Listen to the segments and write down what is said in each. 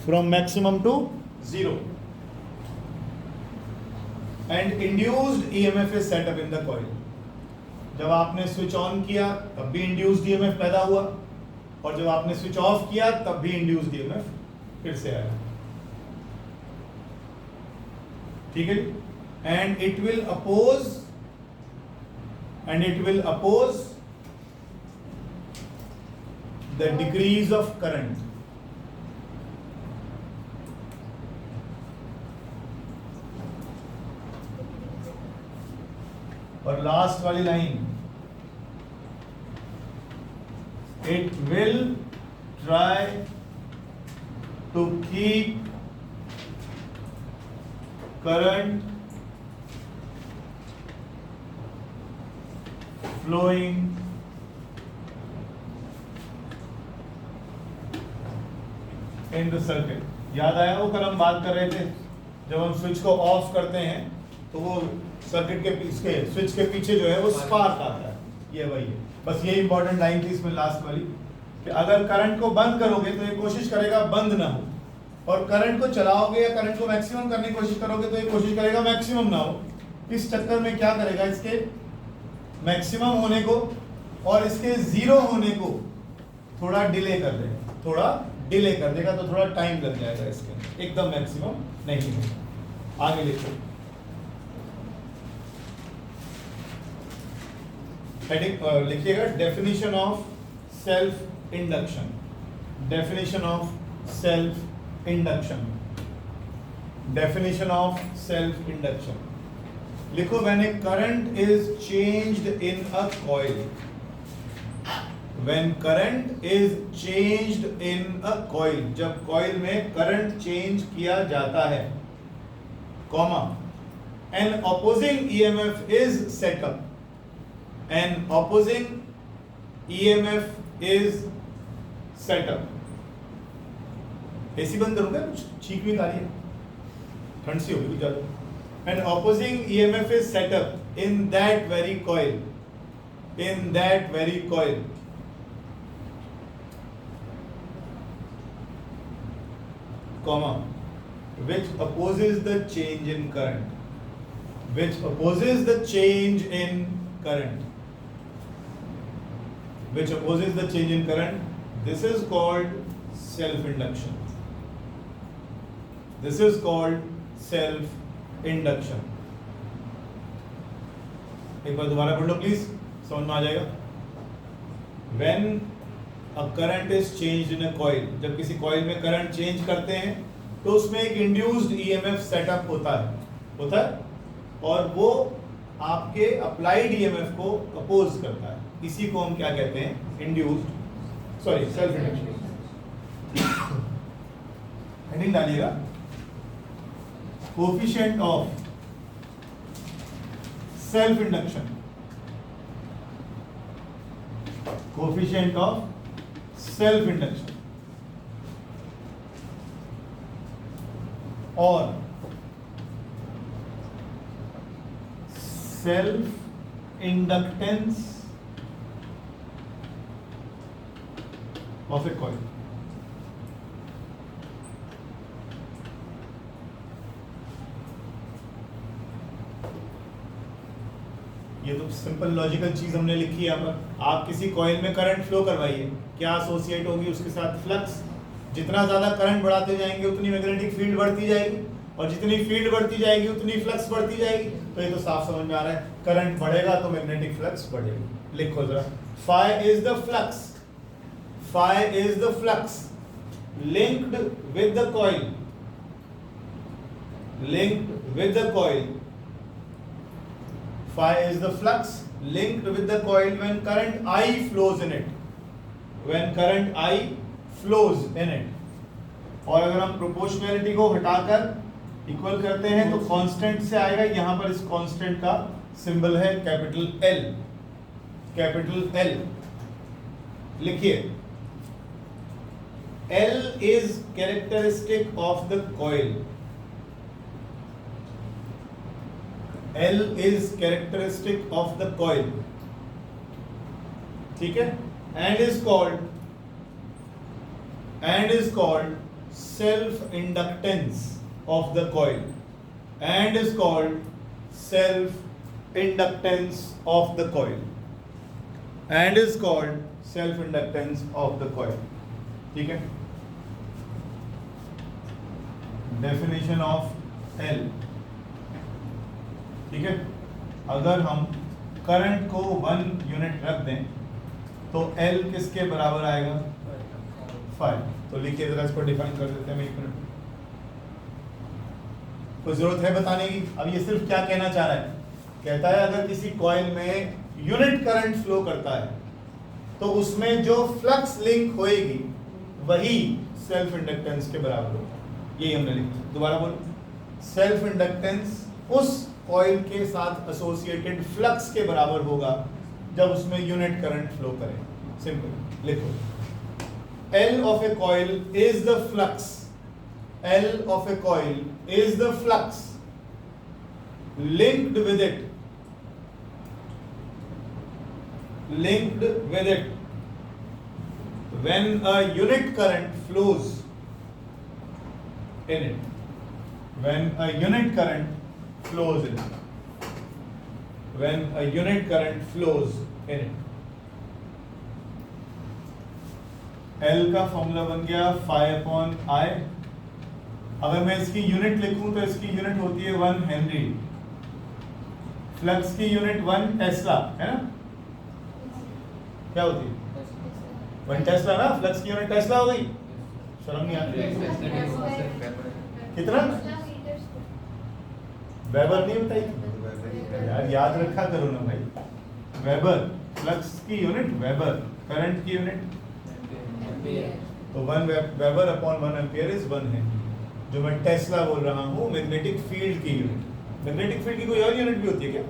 from maximum to 0, and induced EMF is set up in the coil. जब आपने switch on किया तब भी इंड्यूस्ड EMF पैदा हुआ, और जब आपने स्विच ऑफ किया तब भी इंड्यूस्ड EMF फिर से आया. ठीक है. And it will oppose the decrease of current. और लास्ट वाली line, it will try to keep current flowing in the circuit. याद आया वो कल हम बात कर रहे थे, जब हम स्विच को ऑफ करते हैं तो वो सर्किट के पीछे, स्विच के पीछे जो है वो स्पार्क आता है. ये वही है. बस ये इंपॉर्टेंट लाइन थी इसमें लास्ट वाली, कि अगर करंट को बंद करोगे तो ये कोशिश करेगा बंद ना हो, और करंट को चलाओगे या करंट को मैक्सिमम करने की कोशिश करोगे तो ये कोशिश करेगा मैक्सिमम ना हो. इस चक्कर में क्या करेगा, इसके मैक्सिमम होने को और इसके जीरो होने को थोड़ा डिले कर देगा, तो थोड़ा टाइम लग जाएगा इसके, एकदम मैक्सिमम नहीं होगा. आगे लिखो. लिखिएगा definition of self induction. Definition of self induction. Definition of self induction लिखो. When a current is changed in a coil, when current is changed in a coil, जब कॉइल में करंट चेंज किया जाता है, comma, an opposing EMF is set up. An opposing EMF is set up. AC बंद करूंगा, कुछ चीख भी आ रही है, ठंड सी होगी कुछ ज्यादा. An opposing EMF is set up in that very coil. In that very coil. Comma, which opposes the change in current. Which opposes the change in current. Which opposes the change in current. This is called self-induction. This is called self-induction. एक बार दोबारा पढ़ लो please, समझ में आ जाएगा. When a current is changed in a coil, जब किसी coil में current change करते हैं तो उसमें एक induced EMF setup होता है, और वो आपके अप्लाइड ईएमएफ को अपोज करता है. इसी को हम क्या कहते हैं, induced, sorry, self induction. Heading डालिएगा, coefficient of self induction. Coefficient of self induction और self inductance of a coil. ये तो सिंपल लॉजिकल चीज हमने लिखी है यहाँ पर. आप किसी कॉइल में करंट फ्लो करवाइए, क्या एसोसिएट होगी उसके साथ, फ्लक्स. जितना ज्यादा करंट बढ़ाते जाएंगे उतनी मैग्नेटिक फील्ड बढ़ती जाएगी, और जितनी फील्ड बढ़ती जाएगी उतनी फ्लक्स बढ़ती जाएगी. तो ये तो साफ समझ में आ रहा है, करंट बढ़ेगा तो मैग्नेटिक फ्लक्स बढ़ेगी. लिखो जरा, phi is the flux. Phi is the flux linked with the coil. Linked with the coil. Phi is the flux linked with the coil when current I flows in it. When current I flows in it. और अगर हम proportionality को हटाकर equal करते हैं तो constant से आएगा. यहां पर इस कांस्टेंट का सिंबल है कैपिटल L. कैपिटल L लिखिए. L is characteristic of the coil. L is characteristic of the coil. ठीक है. And is called self inductance of the coil and is called self inductance of the coil and is called self inductance of the coil. ठीक है, definition of L. ठीक है, अगर हम current को 1 unit रख दें तो L किसके बराबर आएगा? 5. तो लिखिए जरा, इसको डिफाइन कर देते हैं 1 मिनट. कोई जरूरत है बताने की? अब ये सिर्फ क्या कहना चाह रहा है? कहता है अगर किसी कॉइल में यूनिट करंट फ्लो करता है तो उसमें जो फ्लक्स लिंक होएगी वही सेल्फ इंडक्टेंस के बराबर होगा. यही हमने लिखा. दोबारा बोलो, सेल्फ इंडक्टेंस उस कॉइल के साथ एसोसिएटेड फ्लक्स के बराबर होगा जब उसमें यूनिट करंट फ्लो करे. सिंपल लिखो, L of a coil is the flux. L of a coil is the flux linked with it when a unit current flows in it. When a unit current flows in it. When a unit current flows in it. L का formula बन गया phi/I. अगर मैं इसकी unit लिखूं तो इसकी unit होती है 1 हेनरी. फ्लक्स की यूनिट 1 टेस्ला है ना? क्या होती है? 1 टेस्ला ना. फ्लक्स की यूनिट टेस्ला हो गई. शर्म नहीं आती? कितना? वेबर नहीं बताई यार, याद रखा करो ना भाई. वेबर, फ्लक्स की यूनिट वेबर, करंट की यूनिट तो 1 वेबर अपॉन 1 एम्पियर इज 1 है. जो मैं टेस्ला बोल रहा हूँ मैग्नेटिक फील्ड की यूनिट. मैग्नेटिक फील्ड की कोई और यूनिट भी होती है क्या?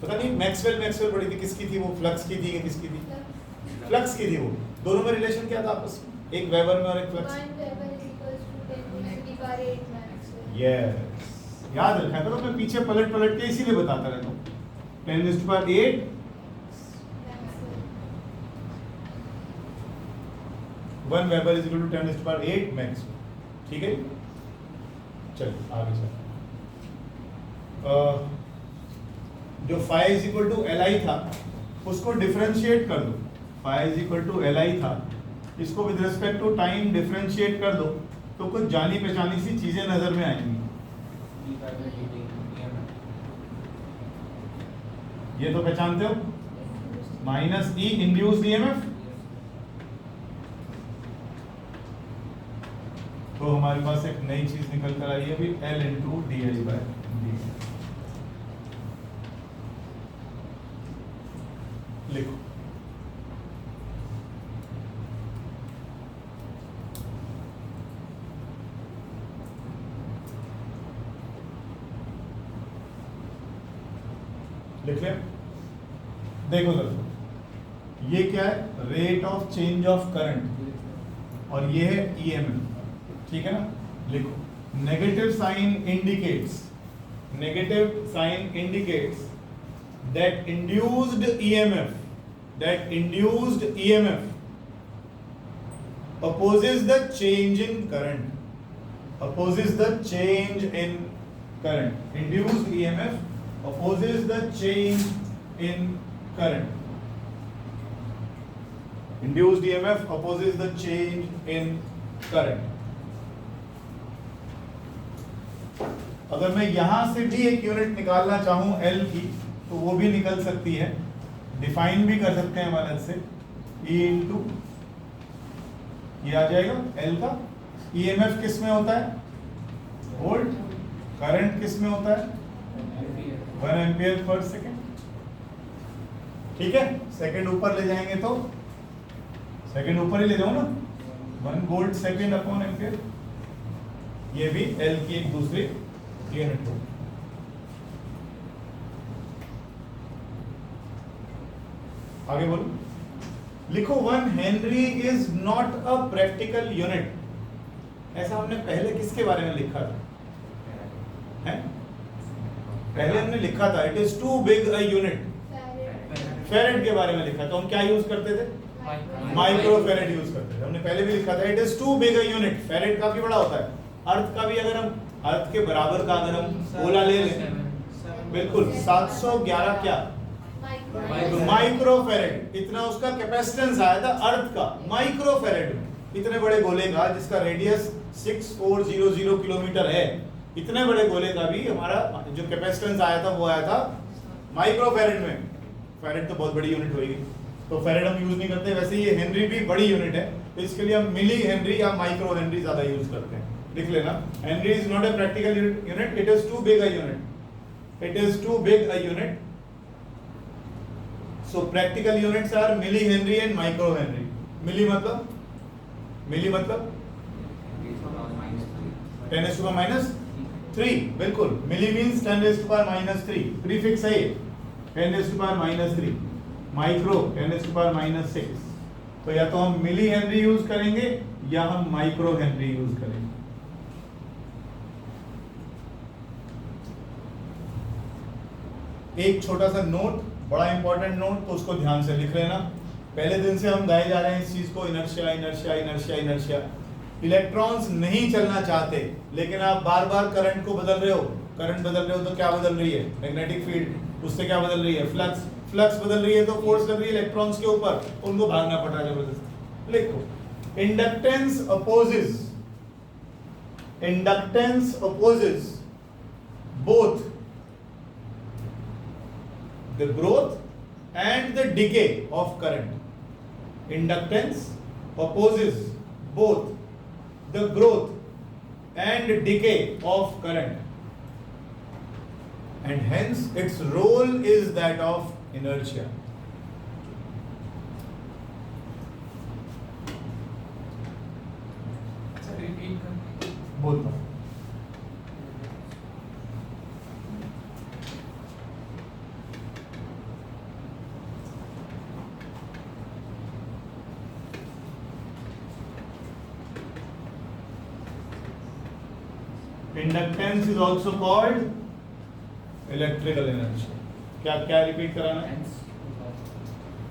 पता नहीं. मैक्सवेल पढ़ी थी, किसकी थी वो? फ्लक्स की थी कि किसकी थी? फ्लक्स की थी. वो दोनों में रिलेशन क्या था आपस में? एक वेबर में और एक फ्लक्स. यस, याद रखा करो. मैं पीछे पलट के इसीलिए बताता रहता हूँ. 10⁸ 1 weber is equal to 10⁸ max. ठीक है, चलो आगे चलो. जो phi is equal to Li था उसको डिफरेंशिएट कर दो. phi is equal to Li था, इसको with respect to time differentiate कर दो तो कुछ जानी पहचानी सी चीजें नजर में आएंगी. ये तो पहचानते हो, -E इंड्यूस्ड ईएमएफ. तो हमारे पास एक नई चीज निकल कर आई है अभी, L × di/dt. लिखो, लिख ले. देखो दोस्तों, ये क्या है? Rate of change of current और ये है ईएमएफ. ठीक है ना? लिखो, negative sign indicates that induced EMF opposes the change in current. Induced EMF opposes the change in current. Induced EMF opposes the change in current. अगर मैं यहां से भी एक यूनिट निकालना चाहूं L की तो वो भी निकल सकती है. डिफाइन भी कर सकते हैं मदद से. E इंटू ये आ जाएगा L का. EMF किस में होता है? वोल्ट. करंट किस में होता है? 1 एम्पियर पर सेकेंड. ठीक है, सेकेंड ऊपर ले जाएंगे तो सेकेंड ऊपर ही ले जाओ ना. 1 वोल्ट सेकेंड अपॉन एम्पियर. ये भी L की एक दूसरी यूनिट होगी. आगे बोलो. लिखो, 1 Henry is not a practical unit. ऐसा हमने पहले किसके बारे में लिखा था? है? पहले हमने लिखा था it is too big a unit. Farad के बारे में लिखा. तो हम क्या यूज करते थे? माइक्रोफेरेड यूज करते हैं। हमने पहले भी लिखा था it is too big a unit. Farad काफी बड़ा होता है। अर्थ का भी अगर हम अर्थ के बराबर का अगर हम गोला ले लें, बिल्कुल 711 क्या माइक्रोफेरेड, इतना उसका कैपेसिटेंस आया था अर्थ का माइक्रोफेरेड में। इतने बड़े गोले का जिसका रेडियस 6400 किलोमीटर है, इतने बड़े गोले का भी हमारा जो कैपेसिटेंस आया था वो आया था माइक्रोफेरेड में। फेरेड तो बहुत बड़ी यूनिट होगी, तो फेरेड हम यूज नहीं करते। वैसे ये हेनरी भी बड़ी यूनिट है, तो इसके लिए हम मिली हेनरी या माइक्रो हेनरी ज्यादा यूज करते हैं। लिख लेना, henry is not a practical unit, it is too big a unit, it is too big a unit. So practical units are millihenry and microhenry. Milli मतलब 10⁻³ बिल्कुल। मिली means 10⁻³ prefix है 10⁻³ micro 10⁻⁶। तो या तो हम milli henry use करेंगे या हम माइक्रो हेनरी यूज करेंगे। एक छोटा सा नोट, बड़ा इंपॉर्टेंट नोट, तो उसको ध्यान से लिख लेना। पहले दिन से हम गाए जा रहे हैं इस चीज को, inertia inertia inertia inertia. Electrons नहीं चलना चाहते, लेकिन आप बार बार करंट को बदल रहे हो। करंट बदल रहे हो तो क्या बदल रही है? Magnetic field. उससे क्या बदल रही है? फ्लक्स। फ्लक्स बदल रही है तो फोर्स लग रही है इलेक्ट्रॉन्स के ऊपर, उनको भागना पड़ रहा है जबरदस्ती। लिखो, inductance opposes both the growth and the decay of current. Inductance opposes both the growth and decay of current, and hence its role is that of inertia. बोलता हूँ, inductance is also called electrical inertia. क्या क्या repeat कराना है?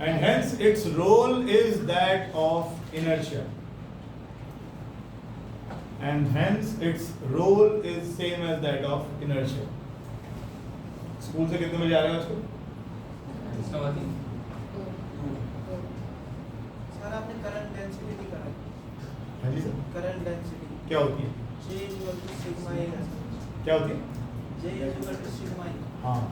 And hence its role is that of inertia, and hence its role is same as that of inertia. School से कितने बजे आ रहे हो आजकल? सर आपने करंट डेंसिटी नहीं करा। हाँ जी सर। करंट डेंसिटी क्या होती है? J equal to sigma A है सर। क्या होती है? J equal to sigma A। हाँ,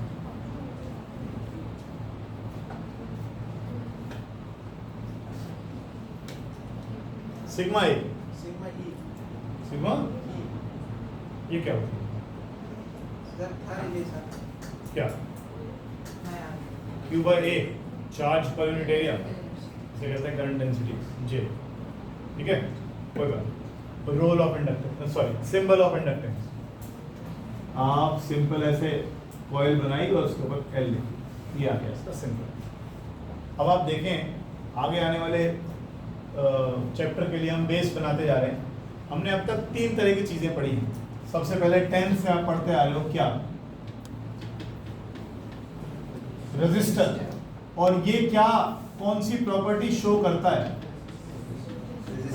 सिग्मा ए, sigma E। सिग्मा E ये क्या होती है? सर था ये सर। क्या? मैं आ गया। Q by A charge per unit area, इसे कहते हैं करंट डेंसिटी J। ठीक है, कोई बात। Role of inductance, sorry symbol of inductance. आप सिंपल ऐसे कॉइल बनाई और उसके ऊपर L लिखी, ये आ गया इसका सिंबल। अब आप देखें आगे आने वाले चैप्टर के लिए हम बेस बनाते जा रहे हैं। हमने अब तक 3 तरह की चीजें पढ़ी हैं। सबसे पहले 10th से आप पढ़ते आ रहे हो क्या? रेजिस्टर। और ये क्या कौन सी प्रॉपर्टी शो करता है?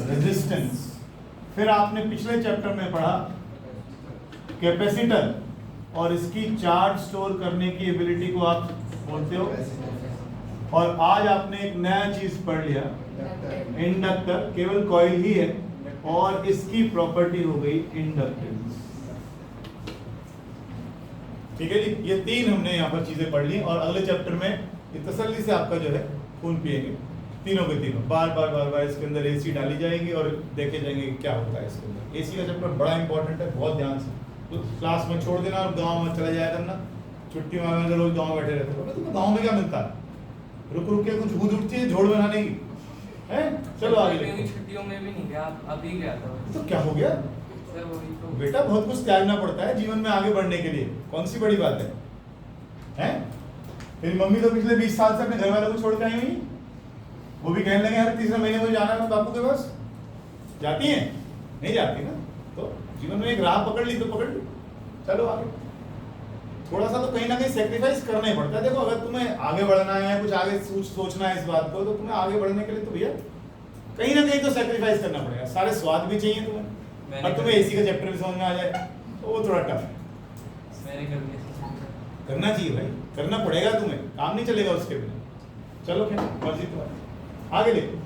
रेजिस्टेंस। फिर आपने पिछले चैप्टर में पढ़ा कैपेसिटर, और इसकी चार्ज स्टोर करने की एबिलिटी को आप बोलते हो। और आज आपने एक नया चीज पढ़ लिया, इंडक्टर। केवल कॉइल ही है और इसकी प्रॉपर्टी हो गई इंडक्टेंस। ठीक है जी, ये 3 हमने यहाँ पर चीजें पढ़ ली। और अगले चैप्टर में ये तसल्ली से आपका जो है खून पिएंगे, तीनों के तीनों। बार बार इसके अंदर एसी डाली जाएगी और देखे जाएंगे क्या होता है इसके अंदर। एसी का चैप्टर बड़ा इंपॉर्टेंट है, बहुत ध्यान से। तो क्लास में छोड़ देना और गांव में चला जाया करना। छुट्टी में रोज गांव बैठे रहते हो, तुम्हें गांव में क्या मिलता है? रुक रुक के कुछ बूंद उठती है झोड़ बनाने की है। चलो आगे। छुट्टियों में भी नहीं गया, अभी गया था। तो क्या हो गया सर वही तो। बेटा? बहुत कुछ त्यागना पड़ता है जीवन में आगे बढ़ने के लिए, कौन सी बड़ी बात है? हैं? तेरी मम्मी तो पिछले 20 साल से अपने घर वालों को छोड़ के आई हुई, वो भी कहने लगे हर तीसरे महीने मुझे जाना है बापू के पास। जाती हैं? नहीं जाती ना। तो जीवन में एक राह पकड़ ली तो पकड़ ली, चलो आगे। थोड़ा सा तो कहीं ना कहीं सेक्रीफाइस करना ही पड़ता है। देखो अगर तुम्हें आगे बढ़ना है, कुछ आगे सोचना है इस बात को, तो तुम्हें आगे बढ़ने के लिए तो भैया कहीं ना कहीं तो सेक्रीफाइस करना पड़ेगा। सारे स्वाद भी चाहिए तुम्हें, और तुम्हें एसी का चैप्टर भी समझ में आ जाए तो वो थोड़ा टफ है। मैंने कर दिया। करना चाहिए भाई, करना पड़ेगा तुम्हें, काम नहीं चलेगा उसके बिना। चलो क्या मर्जी तुम्हारी, आगे देखो।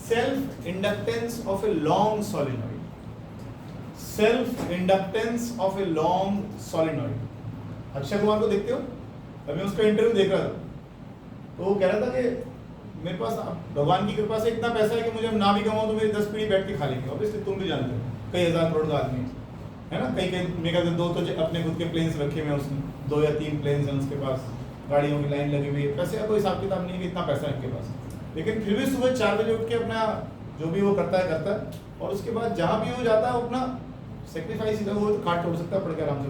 Self inductance of a long solenoid, self inductance of a long solenoid. Akshay Kumar को देखते हो? अभी उसका इंटरव्यू देख रहा था, तो वो कह रहा था कि मेरे पास भगवान की कृपा से इतना पैसा है कि मुझे ना भी कमाऊं तो मेरी 10 पीढ़ी बैठ के खा लेंगे। ऑब्वियसली तुम भी जानते हो, कई हजार करोड़ का आदमी है ना। कई मेरे ख्याल से 2 तो अपने खुद के प्लेन्स रखे हुए हैं उसने, 2 या 3 प्लेन्स हैं उसके पास, गाड़ियों की लाइन लगी हुई है। पैसे का कोई हिसाब किताब नहीं है कि इतना पैसा है उनके पास, लेकिन फिर भी सुबह 4 बजे उठ के अपना जो भी वो करता है, और उसके बाद जहाँ भी वो जाता है अपना सेक्रीफाइस, वो काट तोड़ सकता है, पढ़ के आराम से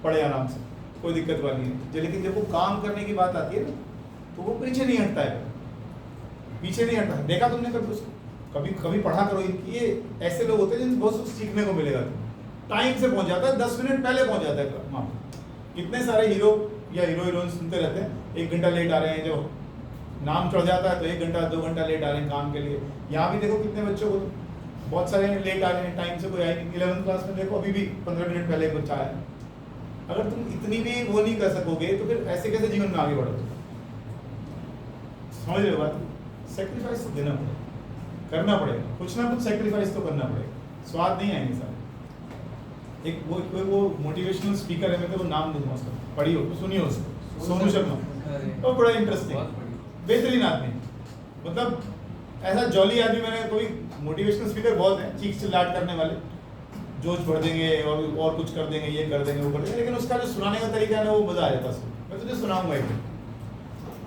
पढ़े आराम से, कोई दिक्कत वाली है। लेकिन जब वो काम करने की बात आती है ना, तो वो पीछे नहीं हटता है, पीछे नहीं हटता है। देखा तुमने कभी उसको? कभी पढ़ा करो, ये ऐसे लोग होते हैं जिनको बहुत कुछ सीखने को मिलेगा। टाइम से पहुंच जाता है, 10 मिनट पहले पहुंच जाता है वहाँ। कितने सारे हीरो या हीरोइन सुनते रहते हैं 1 घंटा लेट आ रहे हैं, जो नाम चढ़ जाता है तो 1 घंटा 2 घंटा लेट आ रहे हैं काम के लिए। यहाँ भी देखो कितने बच्चों को बहुत सारे लेट आ रहे हैं, टाइम से कोई आए नहीं। 11th क्लास में देखो अभी भी 15 मिनट पहले बच्चा आया। अगर तुम इतनी भी वो नहीं कर सकोगे तो फिर ऐसे कैसे जीवन में आगे बढ़ोगे? समझ रहे हो बात? सेक्रीफाइस तो देना पड़ेगा, करना पड़ेगा, कुछ ना कुछ सेक्रीफाइस तो करना पड़ेगा, स्वाद नहीं आएंगे सारे। एक वो मोटिवेशनल स्पीकर है, मैं तो नाम दूंगा उसका, पढ़ियो सुनियो उसको, सोनू शर्मा। तो बड़ा इंटरेस्टिंग, बेहतरीन आदमी, मतलब ऐसा जॉली आदमी। मैंने कोई मोटिवेशनल स्पीकर बहुत है, चीख चिल्लाट करने वाले, जोश भर देंगे और कुछ कर देंगे, ये कर देंगे वो कर देंगे, लेकिन उसका जो सुनाने का तरीका है ना, वो मजा आ जाता है। मैं तुझे सुनाऊंगा एक दिन,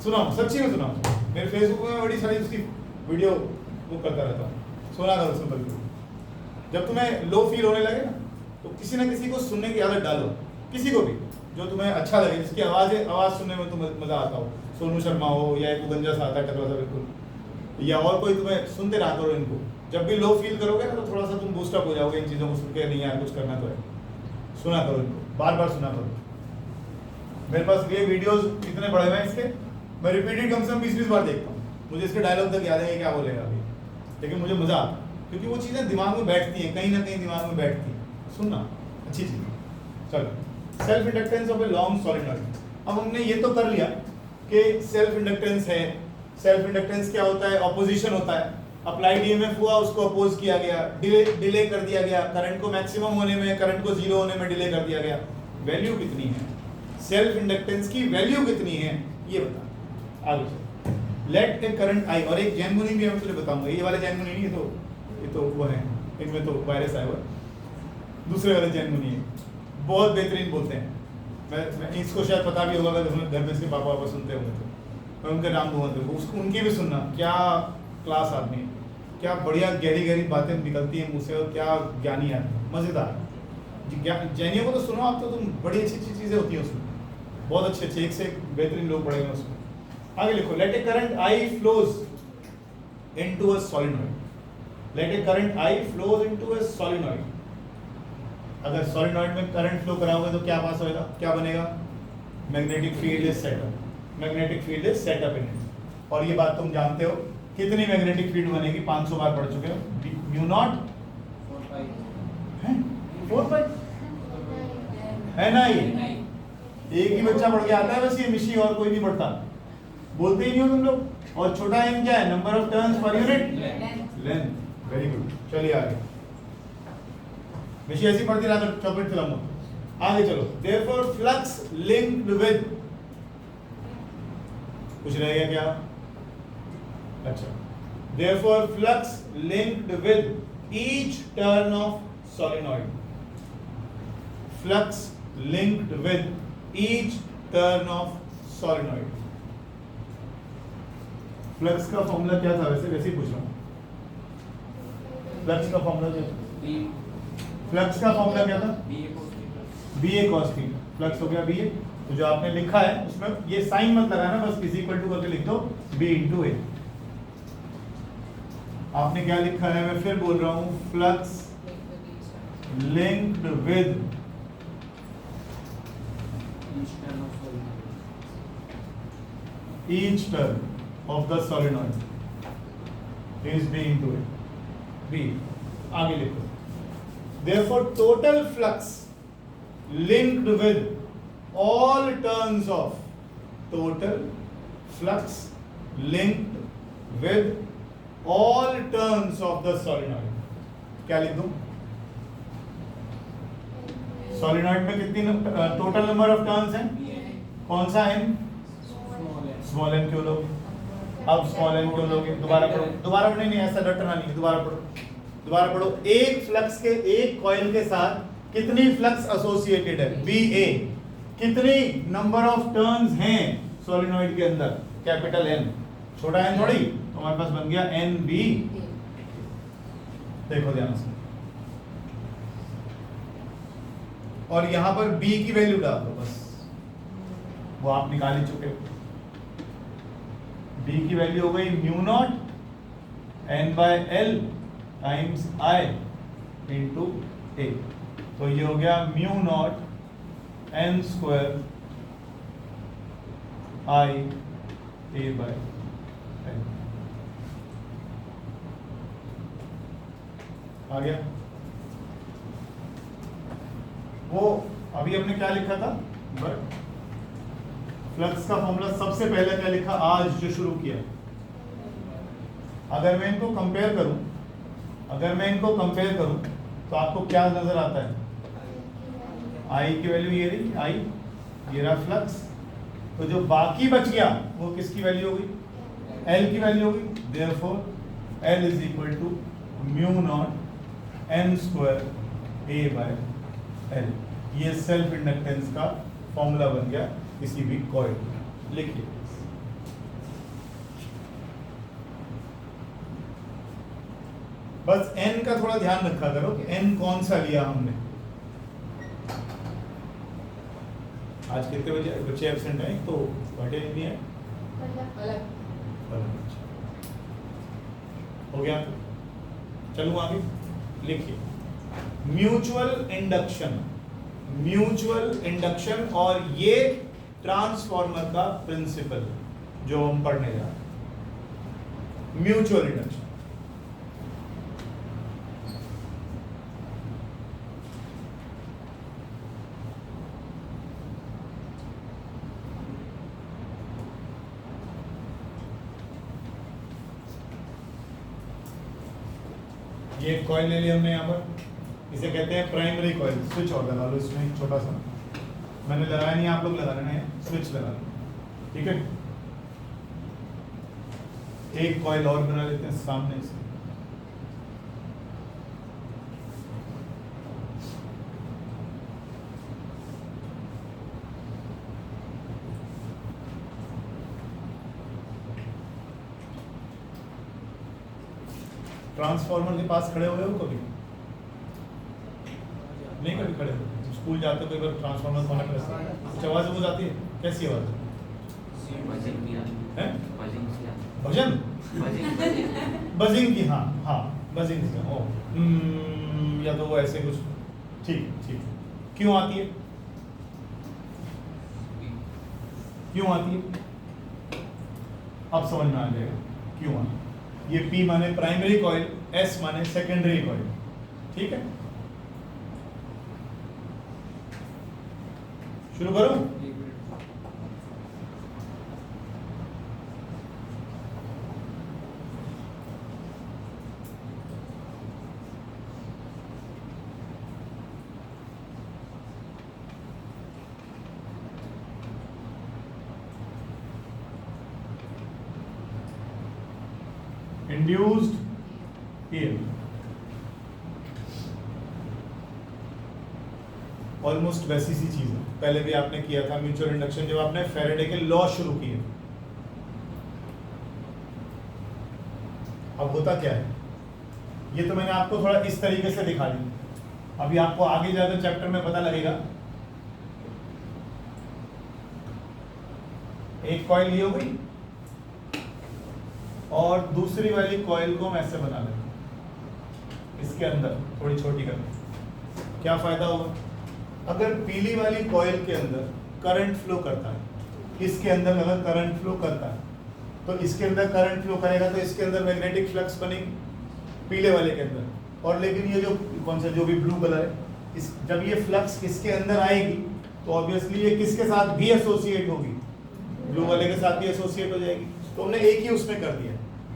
सुनाऊँ, सच्ची में सुनाऊँ। मेरे फेसबुक में बड़ी सारी उसकी वीडियो वो करता रहता हूँ, सुना करो सुन करके। जब तुम्हें लो फील होने लगे ना, तो किसी ना किसी को सुनने की आदत डालो, किसी को भी जो तुम्हें अच्छा लगे, जिसकी आवाज़ सुनने में तुम्हें मजा आता हो। सोनू शर्मा हो या एक गंजा सा आता है टकला सा बिल्कुल, या और कोई, तुम्हें सुनते रहा करो इनको। जब भी लो फील करोगे ना, तो थोड़ा सा तुम बूस्टअप हो जाओगे इन चीज़ों को सुन के। नहीं यार कुछ करना तो है, सुना करो इनको, बार बार सुना करो। मेरे पास ये वीडियोस इतने बड़े हुए हैं इसके, मैं रिपीटेड कम से कम 20-20 बार देखता हूँ। मुझे इसके डायलॉग तक याद है क्या बोलेगा अभी, लेकिन मुझे मजा आता है, क्योंकि वो चीज़ें दिमाग में बैठती हैं, कहीं ना कहीं दिमाग में बैठती हैं। सुनना अच्छी चीज़ है। चलो, self inductance of a long solenoid. अब हमने ये तो कर लिया कि सेल्फ इंडक्टेंस है। सेल्फ इंडक्टेंस क्या होता है? ऑपोजिशन होता है। अप्लाइड ईएमएफ हुआ, उसको अपोज किया गया, डिले कर दिया गया, करंट को मैक्सिमम होने में, करंट को 0 होने में डिले कर दिया गया। वैल्यू कितनी है सेल्फ इंडक्टेंस की? वैल्यू कितनी है ये बता। आगे चलो, लेट ए करंट आई, और एक जैनमुनी भी मैं तुझे बताऊंगा। ये वाले जैनमुनी नहीं, ये तो वो है, इनमें तो वायरस आया हुआ, दूसरे वाले जैनमुनी है, बहुत बेहतरीन बोलते हैं। मैं इसको शायद पता भी होगा, अगर घर में इसके पापा वापा सुनते होंगे तो मैं उनके नाम दूंगा, उसको उनकी भी सुनना। क्या क्लास आदमी, क्या बढ़िया गहरी गहरी बातें निकलती हैं मुँह से, और क्या ज्ञानी आदमी, मज़ेदार। जैनियों को तो सुनो आप, तो तुम बड़ी अच्छी अच्छी चीज़ें होती हैं उसमें, बहुत अच्छे अच्छे, एक से एक बेहतरीन लोग पढ़े हैं उसमें। आगे लिखो, let a current I flows into a solenoid. Let a current I flows into a solenoid. अगर सॉलिनॉइड में करंट फ्लो कराओगे तो क्या पास होएगा, क्या बनेगा? Magnetic field is set up, magnetic field is set up in it. और ये बात तुम जानते हो, कितनी मैग्नेटिक फील्ड बनेगी? 500 बार पढ़ चुके हो। म्यू नॉट 4 है ना, ये एक ही बच्चा पढ़ के आता है बस, ये मिशी, और कोई नहीं पढ़ता, बोलते ही नहीं हो तुम लोग। और छोटा एम क्या है? Number of turns per unit length. Very good, चलिए आगे। मिशी ऐसी पढ़ती रहा, चॉकलेट खिलाऊंगा। आगे चलो, देयरफॉर फ्लक्स लिंक्ड विद, कुछ रह गया क्या? अच्छा, therefore flux linked with each turn off solenoid, flux linked with each turn of solenoid। Flux का फॉर्मूला क्या था? वैसे ही पूछ रहा हूँ, फ्लक्स का फॉर्मूला क्या था? फ्लक्स का फॉर्मूला क्या था? BA cos theta. फ्लक्स हो गया BA, तो जो आपने लिखा है उसमें ये साइन मत लगाना, बस इज इक्वल टू करके लिख दो B into A। आपने क्या लिखा है? मैं फिर बोल रहा हूँ, flux linked with each turn of the solenoid is B into A. B. आगे लिखो. Therefore, total flux linked with all turns of total flux linked with all turns of the solenoid. क्या लिख दूं? Solenoid में कितनी total number of turns हैं? कौन सा n? स्मॉल n क्यों लोगे? अब स्मॉल n क्यों लोगे? दोबारा पढ़ो नहीं ऐसा रटना नहीं, दोबारा पढ़ो. एक फ्लक्स के एक कॉइल के साथ कितनी फ्लक्स एसोसिएटेड है? BA. कितनी नंबर ऑफ टर्न्स हैं सोलेनॉइड के अंदर? Capital N. छोटा n थोड़ी, तो हमारे पास बन गया NB. देखो ध्यान से, और यहां पर B की वैल्यू डाल दो बस, वो आप निकाल ही चुके हो. B की वैल्यू हो गई mu naught N/L times I into A. तो ये हो गया mu naught N square I A/L. आ गया. वो अभी हमने क्या लिखा था? बट फ्लक्स का फॉर्मूला सबसे पहले क्या लिखा आज जो शुरू किया? अगर मैं इनको कंपेयर करूं तो आपको क्या नजर आता है? I की वैल्यू ये रही, I ये रहा फ्लक्स. तो जो बाकी बच गया वो किसकी वैल्यू होगी? L की वैल्यू होगी. Therefore L is equal to mu naught N square A/L. ये सेल्फ इंडक्टेंस का फॉर्मूला बन गया किसी भी कॉइल. लिखिए. बस n का थोड़ा ध्यान रखा करो कि n कौन सा लिया हमने. आज कितने बजे बच्चे एब्सेंट हैं? तो बर्थडे नहीं है. हो गया. चलूं आगे. लिखिए. म्यूचुअल इंडक्शन और ये ट्रांसफॉर्मर का प्रिंसिपल जो हम पढ़ने जा रहे हैं. Mutual induction. ये कॉइल ले लिया हमने यहाँ पर, इसे कहते हैं प्राइमरी कॉइल. स्विच और लगा लो इसमें एक छोटा सा. मैंने लगाया नहीं, आप लोग लगा लेना है. स्विच लगा लो, ठीक है. एक कॉइल और बना लेते हैं सामने से. ट्रांसफॉर्मर के पास खड़े हुए हो कभी? नहीं कभी खड़े हो? स्कूल जाते हो कई बार ट्रांसफॉर्मर खोलने में कुछ आवाज हो जाती है. कैसी आवाज है? भजन बजिंग की. हाँ बजिंग की. ओ या तो वो ऐसे कुछ. ठीक. क्यों आती है? अब समझ में आ जाएगा क्यों आती है. ये P माने प्राइमरी कॉइल, S माने सेकेंडरी कॉइल. ठीक है, शुरू करूं? इंड्यूस्ड ईएमएफ ऑलमोस्ट वैसी सी चीज है. पहले भी आपने किया था म्यूचुअल इंडक्शन जब आपने फैराडे के लॉ शुरू किए. अब होता क्या है, ये तो मैंने आपको थोड़ा इस तरीके से दिखा दी. अभी आपको आगे जाकर चैप्टर में पता लगेगा. एक कॉइल ये हो गई और दूसरी वाली कॉइल को हम ऐसे बना लेंगे इसके अंदर थोड़ी छोटी करके. क्या फायदा होगा? अगर पीली वाली कॉइल के अंदर करंट फ्लो करता है, इसके अंदर अगर करंट फ्लो करता है तो इसके अंदर करंट फ्लो करेगा तो इसके अंदर मैग्नेटिक फ्लक्स बनेगी पीले वाले के अंदर, और लेकिन ये जो कौन सा जो भी ब्लू कलर है, इस जब ये फ्लक्स इसके अंदर आएगी तो ऑब्वियसली ये किसके साथ भी एसोसिएट होगी, ब्लू वाले के साथ भी एसोसिएट हो जाएगी। तो हमने एक ही उसमें कर दिया।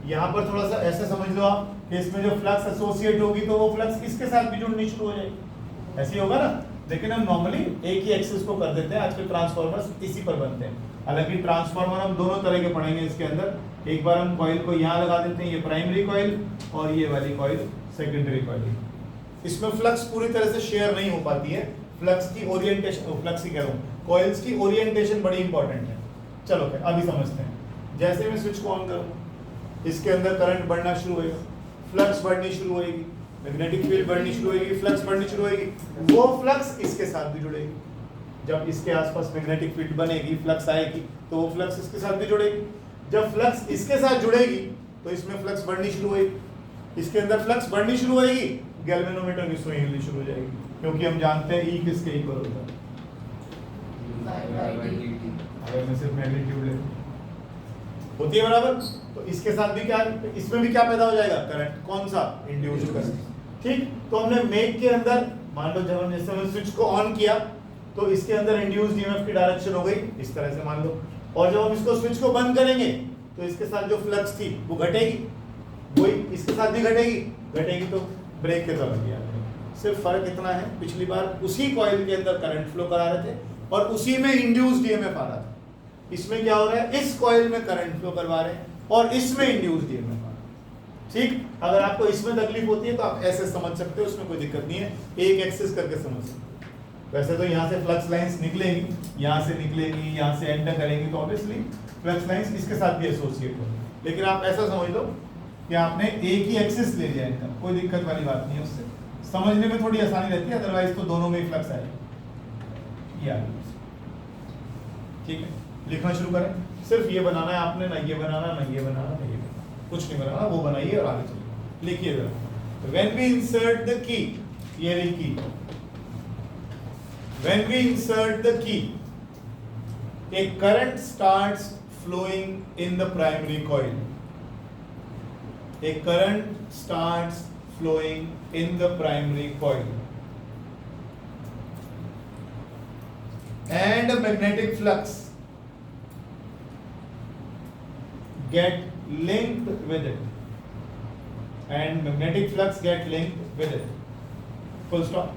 यहाँ पर थोड़ा सा ऐसे समझ लो आप कि इसमें जो फ्लक्स एसोसिएट होगी तो वो फ्लक्स किसके साथ भी जुड़नी शुरू हो जाएगी, ऐसे ही होगा ना। लेकिन हम नॉर्मली एक ही एक्सिस को कर देते हैं, आजकल ट्रांसफार्मर्स इसी पर बनते हैं। हालांकि ट्रांसफार्मर हम दोनों तरह के पढ़ेंगे इसके अंदर। एक बार हम कॉइल को यहाँ लगा देते हैं, ये प्राइमरी कॉइल, और ये वाली कॉइल सेकेंडरी कॉइल। इसमें फ्लक्स पूरी तरह से शेयर नहीं हो पाती है, फ्लक्स की ओरिएंटेशन, फ्लक्स की कह रहा हूँ, कॉइल्स की ओरिएंटेशन बड़ी इंपॉर्टेंट है। चलो फिर अभी समझते हैं। जैसे मैं स्विच को ऑन करूँ, इसके अंदर करंट बढ़ना शुरू होगा, फ्लक्स बढ़नी शुरू होगी, मैग्नेटिक फील्ड बढ़नी शुरू होगी, फ्लक्स बढ़नी शुरू होगी। वो फ्लक्स इसके साथ भी जुड़ेगी। जब इसके आसपास मैग्नेटिक फील्ड बनेगी, फ्लक्स आएगी, तो वो फ्लक्स इसके साथ भी जुड़ेगी। जब फ्लक्स इसके साथ जुड़ेगी तो इसमें फ्लक्स बढ़नी शुरू होगी, इसके अंदर फ्लक्स बढ़नी शुरू होगी, गैल्वेनोमीटर की सुई हिलनी शुरू हो जाएगी, क्योंकि हम जानते हैं E किसके इक्वल होता है, अगर मैं सिर्फ मैग्नीट्यूड ले होती है बराबर। तो इसके साथ भी क्या, इसमें भी क्या पैदा हो जाएगा, करंट। कौन सा, इंड्यूस्ड करंट। ठीक, तो हमने मेक के अंदर मान लो जब हमने स्विच को ऑन किया तो इसके अंदर इंड्यूस्ड ईएमएफ की डायरेक्शन हो गई इस तरह से मान लो, और जब हम इसको स्विच को बंद करेंगे तो इसके साथ जो फ्लक्स थी वो घटेगी, वही इसके साथ भी घटेगी तो ब्रेक के तरफ गया। सिर्फ फर्क इतना है, पिछली बार उसी कॉइल के अंदर करंट फ्लो करा रहे थे और उसी में इंड्यूस्ड ईएमएफ आ रहा था। इसमें क्या हो रहा है, इस कॉइल में करंट फ्लो करवा रहे हैं और इसमें इंड्यूस्ड ईएमएफ आ रहा है। ठीक, अगर आपको इसमें तकलीफ होती है तो आप ऐसे समझ सकते हो, उसमें कोई दिक्कत नहीं है, एक एक्सिस करके समझ सकते हो। वैसे तो यहाँ से फ्लक्स लाइंस निकलेगी, यहाँ से निकलेगी, यहाँ से एंटर करेंगी, तो ऑब्वियसली फ्लक्स लाइंस इसके साथ भी एसोसिएट होंगी। लेकिन आप ऐसा समझ लो कि आपने एक ही एक्सिस ले लिया इनका, कोई दिक्कत वाली बात नहीं है, उससे समझने में थोड़ी आसानी रहती है, अदरवाइज तो दोनों में ही फ्लक्स आएगा। ये ठीक है, लिखना शुरू करें। सिर्फ ये बनाना है आपने, ना ये बनाना, ना ये बनाना, ना ये बनाना, कुछ नहीं बनाना, वो बनाइए और आगे चलिए। लिखिए जरा, when we insert the key, ये रही की, when we insert the key, a current starts flowing in the primary coil. A current starts flowing in the primary coil. And a magnetic flux get linked with it. And magnetic flux get linked with it. Full stop.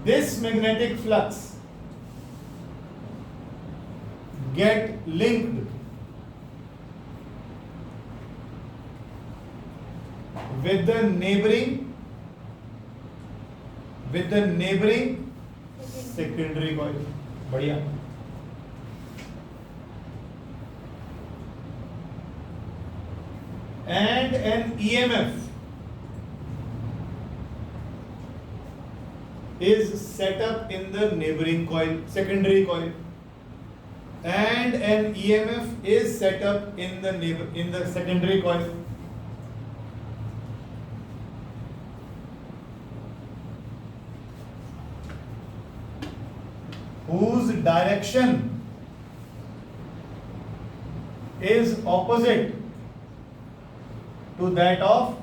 This magnetic flux get linked with the neighboring secondary coil. बढ़िया। And an EMF is set up in the neighboring coil, secondary coil, and an EMF is set up in the secondary coil. Whose direction is opposite to that of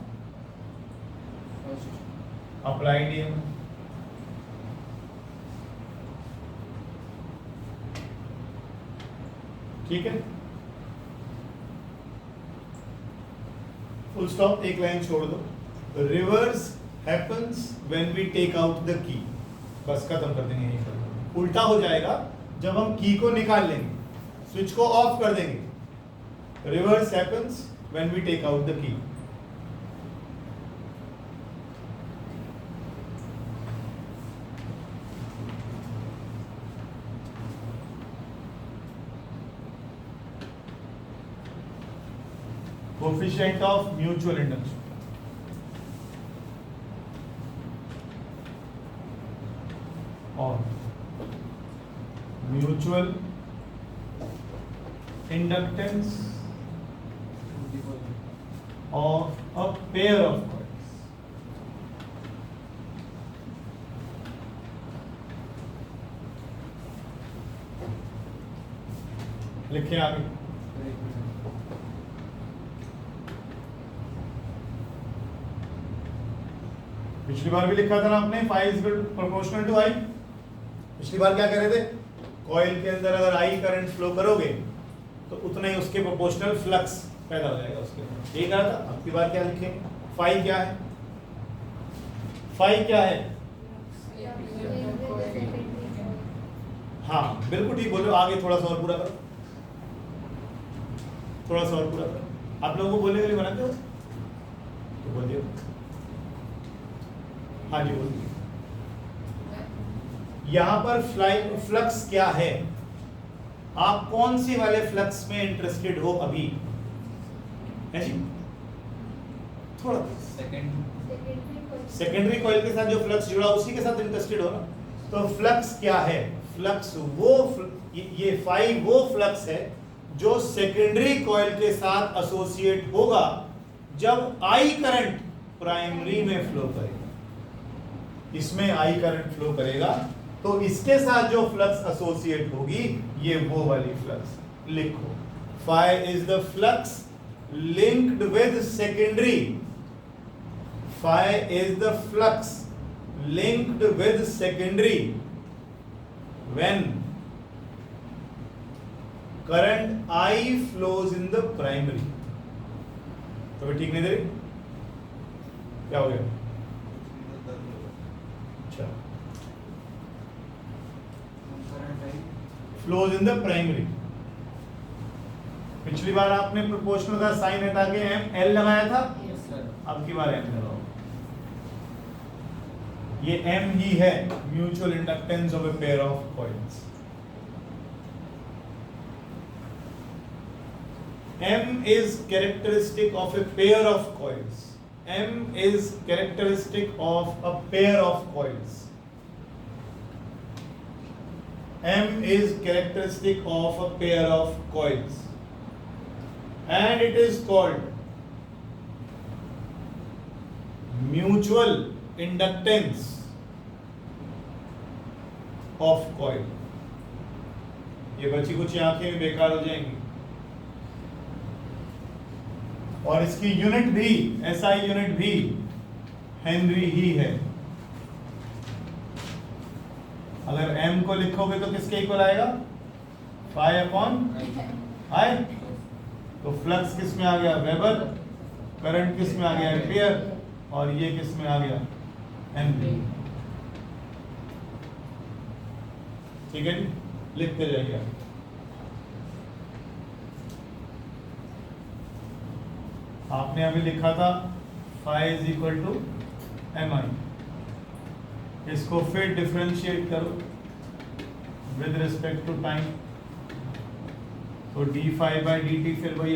applied EMF. ठीक है, full stop, एक line छोड़ दो। Reverse happens when we take out the key, बस खत्म कर देंगे यहीं पर। उल्टा हो जाएगा जब हम की को निकाल लेंगे, स्विच को ऑफ कर देंगे। Reverse happens when we take out the key. Coefficient of mutual induction. Or mutual inductance of a pair of coils. लिखें आगे। पिछली बार भी लिखा था ना आपने, फाई इज प्रोपोर्शनल टू आई। पिछली बार क्या कह रहे थे, कॉइल के अंदर अगर आई करंट फ्लो करोगे तो उतना ही उसके प्रोपोर्शनल फ्लक्स पैदा हो जाएगा उसके अंदर। ये कहा था। अब की बार क्या लिखें, फाई क्या है, फाई क्या है? हाँ बिल्कुल ठीक बोलो, आगे थोड़ा सा और पूरा करो, थोड़ा सा और पूरा करो। आप लोगों को बोलने के लिए बनाते हो तो बोलिए। हाँ जी बोलिए। यहां पर फ्लक्स क्या है, आप कौन से वाले फ्लक्स में इंटरेस्टेड हो अभी? है जी, थोड़ा सेकेंडरी कॉइल के साथ जो फ्लक्स जुड़ा उसी के साथ इंटरेस्टेड हो ना। तो फ्लक्स क्या है, फ्लक्स वो ये फाई वो फ्लक्स है जो सेकेंडरी कॉइल के साथ एसोसिएट होगा जब आई करंट प्राइमरी में फ्लो करेगा। इसमें आई करंट फ्लो करेगा तो इसके साथ जो फ्लक्स एसोसिएट होगी ये वो वाली फ्लक्स। लिखो, phi is the flux linked with secondary, phi is the flux linked with secondary when current I flows in the primary। तो ठीक नहीं दे रही, क्या हो गया? अच्छा, flows in the primary। पिछली बार आपने प्रोपोर्शनल का साइन हटा के एल लगाया था, अब की बार एम लगाओ। ये M ही है mutual inductance of a pair of coils. M is characteristic of a pair of coils। M is characteristic of a pair of coils। M is characteristic of a pair of coils and it is called mutual inductance of coil. ये बची कुछ आंखें भी बेकार हो जाएंगी। और इसकी यूनिट भी, एसआई यूनिट भी हेनरी ही है। अगर एम को लिखोगे तो किसके इक्वल आएगा? Phi upon I. तो फ्लक्स किस में आ गया? वेबर। करंट किस में आ गया? एम्पियर। और ये किस में आ गया? हेनरी। ठीक है, लिखते जाइए। आपने अभी लिखा था phi is equal to M I. इसको फिर डिफरेंशिएट करो विद रिस्पेक्ट टू टाइम, तो d phi by d t फिर वही